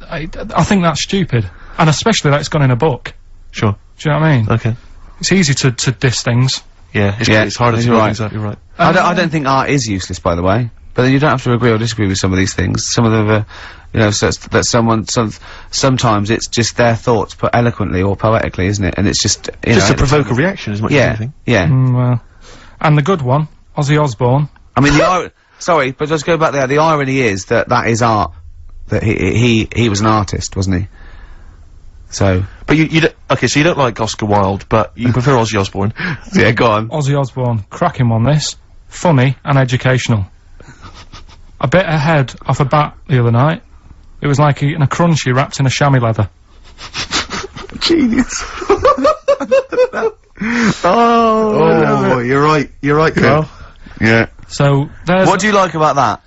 I think that's stupid. And especially that it's gone in a book.
Sure.
Do you know what I mean?
Okay.
It's easy to diss things.
Yeah, it's harder to write things out, you're right.
I don't think art is useless, by the way. But then you don't have to agree or disagree with some of these things. Some of them are, you know, sometimes it's just their thoughts put eloquently or poetically, isn't it? And it's just, you know,
to provoke a reaction as much as anything.
Yeah.
Well, And the good one, Ozzy Osbourne.
I mean, sorry, but let's go back there. The irony is that that is art. That he was an artist, wasn't he? So.
But you don't, okay, so you don't like Oscar Wilde, but you prefer Ozzy Osbourne.
Yeah, go on.
Ozzy Osbourne, cracking one this. Funny and educational. I bit a head off a bat the other night. It was like eating a crunchy wrapped in a chamois leather.
Genius.
Oh, you're right, Carl.
Yeah.
So, there's...
What do you like about that?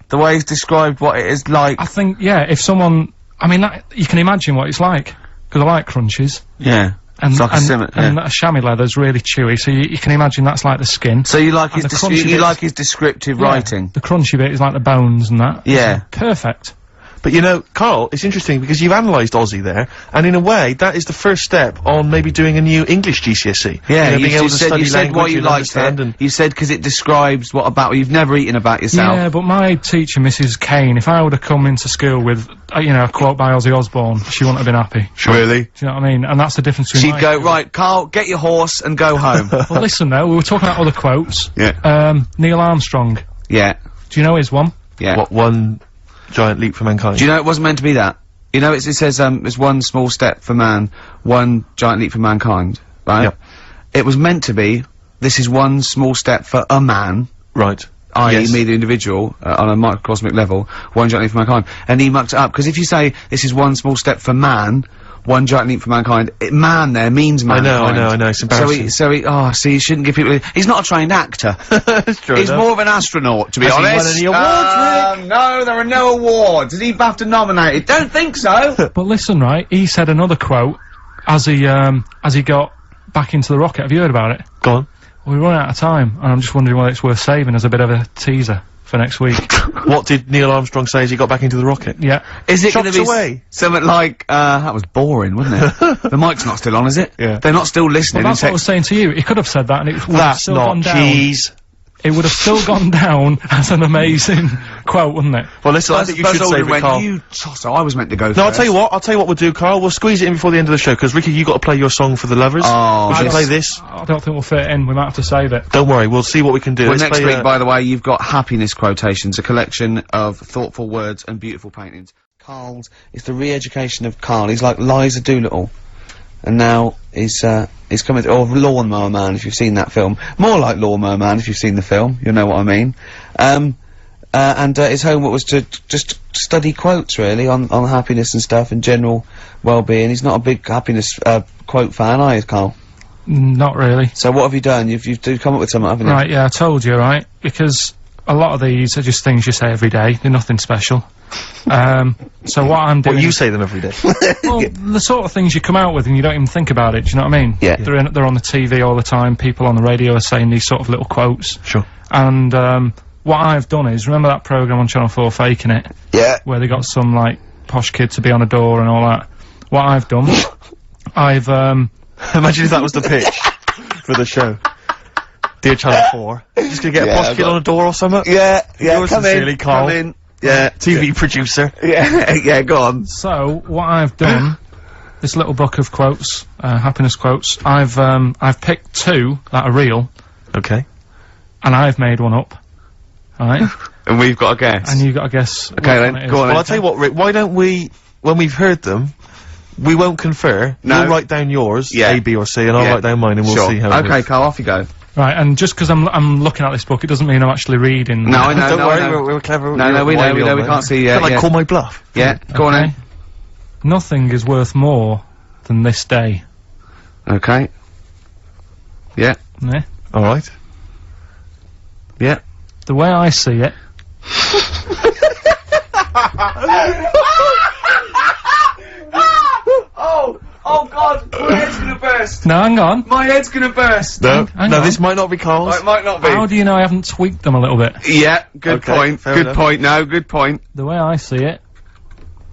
The way he's described what it is like.
I think, yeah, if someone... I mean, you can imagine what it's like. Because I like crunchies.
Yeah.
And,
it's like
and a chamois leather's really chewy, so you can imagine that's like the skin.
So you like
And
his
the crunchy
you
bits-
like his descriptive writing.
The crunchy bit is like the bones and that.
Yeah.
Perfect.
But you know, Carl, it's interesting because you've analysed Ozzy there, and in a way, that is the first step on maybe doing a new English GCSE.
Yeah,
you know, being able to
said,
study
you said
language
what you
and
liked
understand
it.
and...
You said because it describes what about you've never eaten about yourself.
Yeah, but my teacher, Mrs. Kane, if I would have come into school with, you know, a quote by Ozzy Osbourne, she wouldn't have been happy.
Really?
Do you know what I mean? And that's the difference between
She'd go, right, Carl, get your horse and go home.
Well, listen though, we were talking about other quotes.
Yeah.
Neil Armstrong.
Yeah.
Do you know his one?
Yeah.
What, one giant leap for mankind?
Do you know it wasn't meant to be that? You know, it says, it's one small step for man, one giant leap for mankind, right?
Yep.
It was meant to be, this is one small step for a man,
Right.
i.e.
Yes.
me, the individual, on a microcosmic level, one giant leap for mankind. And he mucked it up, because if you say, this is one small step for man, one giant leap for mankind, man there means mankind.
I know, it's embarrassing.
So you shouldn't give people, he's not a trained actor.
That's true
He's
enough.
more of an astronaut, to be
Has he
honest.
won any awards, Rick?
No, there are no awards. Is he BAFTA nominated? Don't think so.
But listen, right, he said another quote as he got back into the rocket. Have you heard about it?
Go on.
We're running out of time, and I'm just wondering whether it's worth saving as a bit of a teaser for next week.
What did Neil Armstrong say as he got back into the rocket?
Yeah.
Is it
Shots
gonna be
away.
something like, that was boring, wasn't it? The mic's not still on, is it?
Yeah.
They're not still listening.
Well, that's what I was saying to you. He could have said that, and it would have
That's
still
not
gone down.
cheese.
It would have still gone down as an amazing quote, wouldn't it?
Well, listen, I think you should save it, Carl.
You tosser, I was meant to go
No, I'll tell you what we'll do, Carl. We'll squeeze it in before the end of the show, because Ricky, you got to play your song for the lovers.
Oh,
we should
this-
play this.
I don't think we'll fit it in. We might have to save it.
Don't worry, we'll see what we can do.
Well,
Let's
next
play,
week, by the way, you've got Happiness Quotations, a collection of thoughtful words and beautiful paintings. Carl's, it's the re-education of Carl. He's like Liza Doolittle. And now he's coming to, or Lawnmower Man, if you've seen that film. More like Lawnmower Man, if you've seen the film. You'll know what I mean. And his homework was to just study quotes, really, on happiness and stuff, and general well-being. He's not a big happiness, quote fan, are you, Carl?
Not really.
So what have you done? You've come up with something, haven't you?
Right, yeah, I told you, right? Because a lot of these are just things you say every day. They're nothing special. So what I'm doing...
Well, you say them every day.
Well, the sort of things you come out with and you don't even think about it, do you know what I mean?
Yeah.
They're on the TV all the time, people on the radio are saying these sort of little quotes.
Sure.
And, what I've done is, remember that programme on Channel 4, Faking It?
Yeah.
Where they got some, like, posh kid to be on a door and all that. What I've done, I've,
Imagine if that was the pitch for the show. Dear Channel 4, just gonna get a posh kid on a door or something?
Yeah,
Yours sincerely, Carl.
come in. Yeah.
TV producer.
Yeah, yeah, go on.
So, what I've done, this little book of quotes, happiness quotes, I've picked two that are real,
Okay.
and I've made one up. Alright?
And we've got a guess.
And you gotta guess.
Okay,
which
then,
one it is.
go on.
Well, I'll tell you what, Rick, why don't we, when we've heard them, we won't confer.
No.
You'll write down yours,
Yeah.
A, B, or C, and I'll
Yeah.
write down mine, and we'll
Sure.
see how it
Okay,
goes.
Carl, off you go.
Right, and just because I'm looking at this book, it doesn't mean I'm actually reading.
No, I know,
Don't
no,
worry,
I know.
we're clever.
No, no, we know, we can't see,
Can I
yeah.
call my bluff?
Yeah, go on
Okay.
then.
Nothing is worth more than this day.
Okay. Yeah,
Yeah?
Alright.
yeah.
The way I see it,
Oh God, my head's gonna burst.
now hang on.
My head's gonna burst.
No,
hang
no,
on.
this might not be Carl's.
It might not be.
How do you know I haven't tweaked them a little bit?
Yeah, good
Okay,
point.
fair
Good
enough.
point. No, good point.
The way I see it,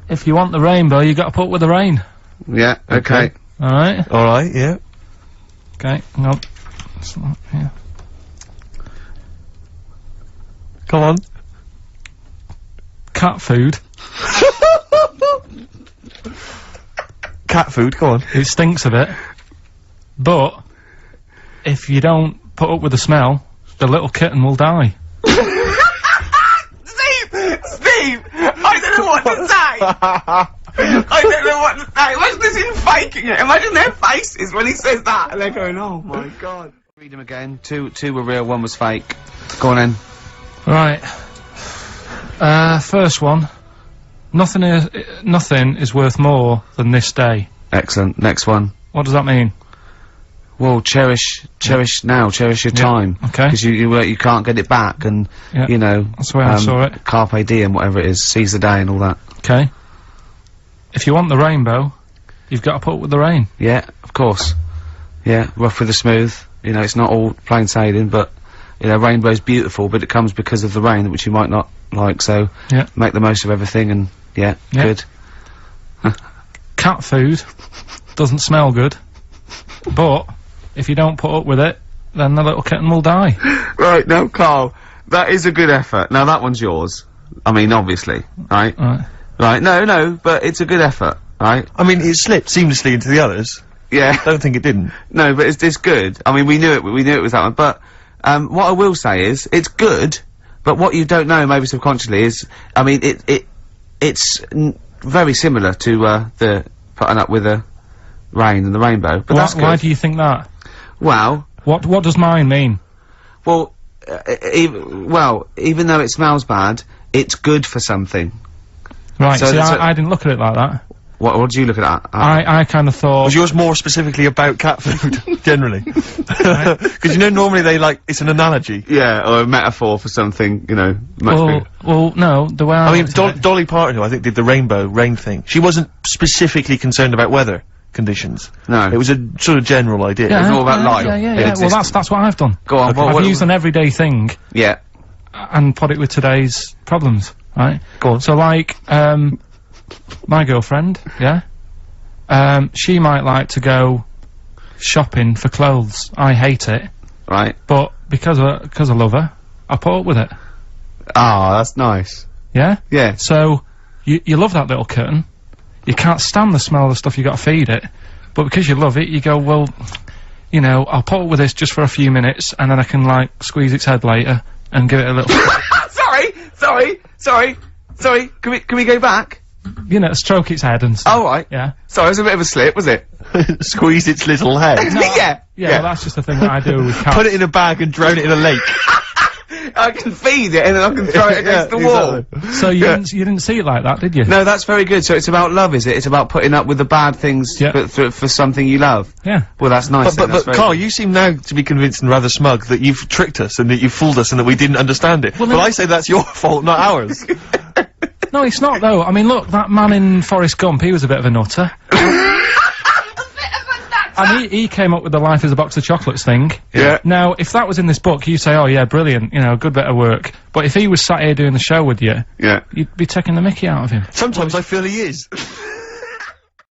if you want the rainbow, you gotta put with the rain.
Yeah, okay.
Alright?
Alright, yeah.
Okay, hang on. It's not here.
Come on.
Cat food.
Cat food, come on.
It stinks a bit. But, if you don't put up with the smell, the little kitten will die.
Steve! I don't know what to say! I don't know what to say. Imagine this in faking it. Imagine their faces when he says that, and they're going, oh my god. Read them again. Two were real, one was fake. Go on then.
Right. First one. Nothing is worth more than this day.
Excellent. Next one.
What does that mean?
Well, cherish now, cherish your time.
Okay.
Because you can't get it back, and, you know...
That's the way I saw it.
Carpe diem, whatever it is, seize the day and all that.
Okay. If you want the rainbow, you've got to put up with the rain.
Yeah, of course. Yeah, rough with the smooth. You know, it's not all plain sailing, but, you know, rainbow's beautiful, but it comes because of the rain, which you might not like, so...
Yeah.
Make the most of everything, and, yeah. Good.
Cat food doesn't smell good, but if you don't put up with it, then the little kitten will die.
Right, now, Carl, that is a good effort. Now, that one's yours. I mean, obviously, right? Right, no, but it's a good effort, right?
I mean, it slipped seamlessly into the others.
Yeah.
I don't think it didn't.
No, but it's good. I mean, we knew it was that one, but, what I will say is, it's good, but what you don't know, maybe subconsciously, is, I mean, it's very similar to, the putting up with the rain and the rainbow, but that's good.
Why do you think that?
Well...
What does mine mean?
Well, even though it smells bad, it's good for something.
Right,
so
see, I didn't look at it like that.
What did you look at that?
I kind of thought...
Was yours more specifically about cat food, generally? Because you know, normally it's an analogy.
Yeah, or a metaphor for something, you know, much bigger.
Well, no, the way
I mean, Dolly Parton, who I think did the rain thing, she wasn't specifically concerned about weather conditions.
No.
It was a sort of general idea.
Yeah,
It was
all about light.
Yeah, well, that's what I've done.
Go on,
I've used an everyday thing
Yeah.
and put it with today's problems, right?
Go on.
So, like, my girlfriend, she might like to go shopping for clothes. I hate it.
Right.
But because I love her, I put up with it.
Ah, that's nice.
Yeah?
Yeah.
So, you love that little kitten. You can't stand the smell of the stuff you gotta feed it. But because you love it, you go, well, you know, I'll put up with this just for a few minutes, and then I can, like, squeeze its head later and give it a little...
Sorry, can we go back?
You know, stroke its head and stuff.
Oh, right.
Yeah.
Sorry, it was a bit of a slip, was it?
Squeeze its little head.
Yeah.
Yeah, well, that's just the thing that I do with cats.
Put it in a bag and drown it in a lake.
I can feed it and then I can throw it against the wall.
Exactly.
So you didn't see it like that, did you?
No, that's very good. So it's about love, is it? It's about putting up with the bad things for something you love.
Yeah.
Well, that's nice.
But Carl, you seem now to be convinced and rather smug that you've tricked us and that you've fooled us and that we didn't understand it. Well, I say that's your fault, not ours.
No, it's not though. I mean, look, that man in Forrest Gump, he was a bit of a nutter. And he came up with the life is a box of chocolates thing.
Yeah.
Now, if that was in this book, you say, oh yeah, brilliant, you know, good bit of work. But if he was sat here doing the show with you,
Yeah.
you'd be taking the mickey out of him.
Sometimes I feel he is.